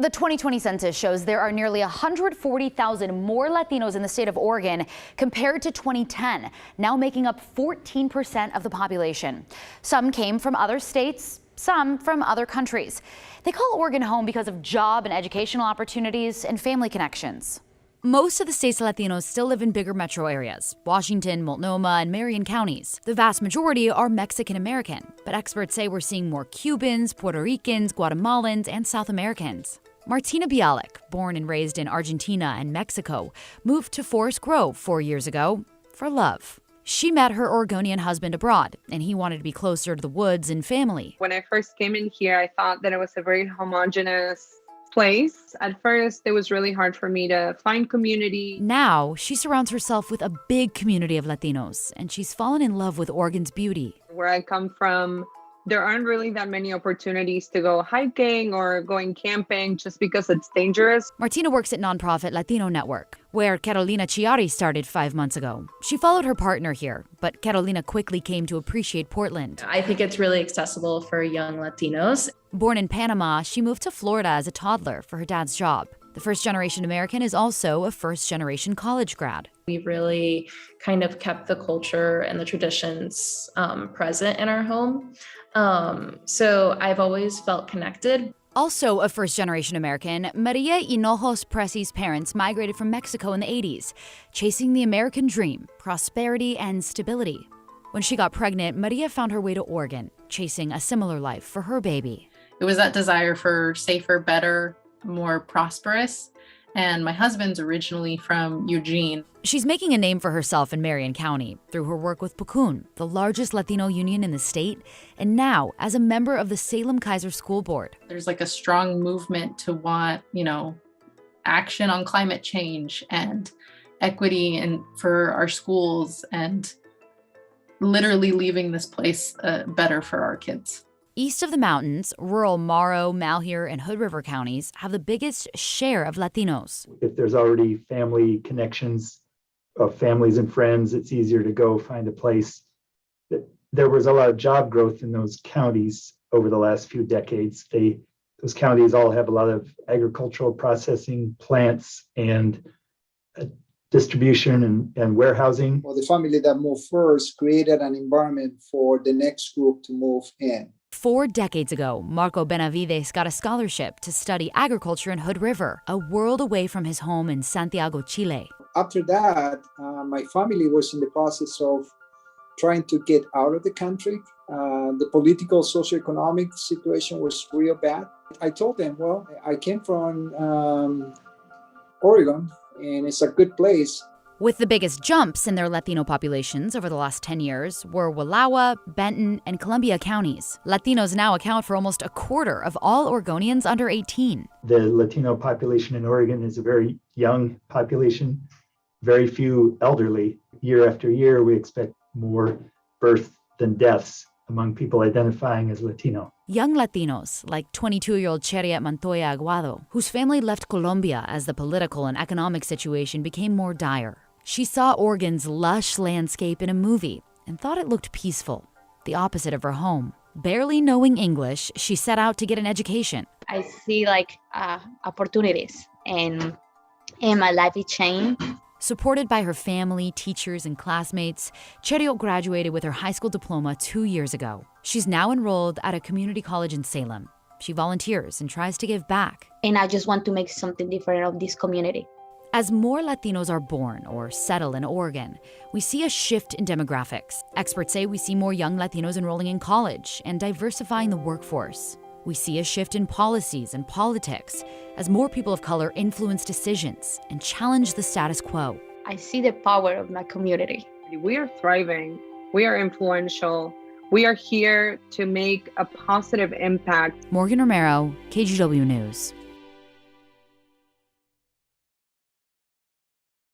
The 2020 census shows there are nearly 140,000 more Latinos in the state of Oregon compared to 2010, now making up 14% of the population. Some came from other states, some from other countries. They call Oregon home because of job and educational opportunities and family connections. Most of the state's Latinos still live in bigger metro areas, Washington, Multnomah, and Marion counties. The vast majority are Mexican American, but experts say we're seeing more Cubans, Puerto Ricans, Guatemalans, and South Americans. Martina Bialik, born and raised in Argentina and Mexico, moved to Forest Grove 4 years ago for love. She met her Oregonian husband abroad, and he wanted to be closer to the woods and family. When I first came in here, I thought that it was a very homogenous place. At first, it was really hard for me to find community. Now, she surrounds herself with a big community of Latinos, and she's fallen in love with Oregon's beauty. Where I come from, there aren't really that many opportunities to go hiking or going camping just because it's dangerous. Martina works at nonprofit Latino Network, where Carolina Chiari started 5 months ago. She followed her partner here, but Carolina quickly came to appreciate Portland. I think it's really accessible for young Latinos. Born in Panama, she moved to Florida as a toddler for her dad's job. The first-generation American is also a first-generation college grad. We really kind of kept the culture and the traditions present in our home. So I've always felt connected. Also a first-generation American, Maria Hinojos Presi's parents migrated from Mexico in the 80s, chasing the American dream, prosperity, and stability. When she got pregnant, Maria found her way to Oregon, chasing a similar life for her baby. It was that desire for safer, better, more prosperous. And my husband's originally from Eugene. She's making a name for herself in Marion County through her work with PCUN, the largest Latino union in the state, and now as a member of the Salem-Keizer School Board. There's like a strong movement to want, action on climate change and equity and for our schools and literally leaving this place better for our kids. East of the mountains, rural Morrow, Malheur, and Hood River counties have the biggest share of Latinos. If there's already family connections of families and friends, it's easier to go find a place. There was a lot of job growth in those counties over the last few decades. Those counties all have a lot of agricultural processing plants and distribution and warehousing. Well, the family that moved first created an environment for the next group to move in. 4 decades ago, Marco Benavides got a scholarship to study agriculture in Hood River, a world away from his home in Santiago, Chile. After that, my family was in the process of trying to get out of the country. The political, socioeconomic situation was real bad. I told them, well, I came from Oregon, and it's a good place. With the biggest jumps in their Latino populations over the last 10 years were Wallowa, Benton, and Columbia counties. Latinos now account for almost a quarter of all Oregonians under 18. The Latino population in Oregon is a very young population, very few elderly. Year after year, we expect more births than deaths among people identifying as Latino. Young Latinos, like 22-year-old Cheriat Montoya Aguado, whose family left Colombia as the political and economic situation became more dire. She saw Oregon's lush landscape in a movie and thought it looked peaceful, the opposite of her home. Barely knowing English, she set out to get an education. I see opportunities and my life is changed. Supported by her family, teachers, and classmates, Cheriot graduated with her high school diploma 2 years ago. She's now enrolled at a community college in Salem. She volunteers and tries to give back. And I just want to make something different of this community. As more Latinos are born or settle in Oregon, we see a shift in demographics. Experts say we see more young Latinos enrolling in college and diversifying the workforce. We see a shift in policies and politics as more people of color influence decisions and challenge the status quo. I see the power of my community. We are thriving. We are influential. We are here to make a positive impact. Morgan Romero, KGW News.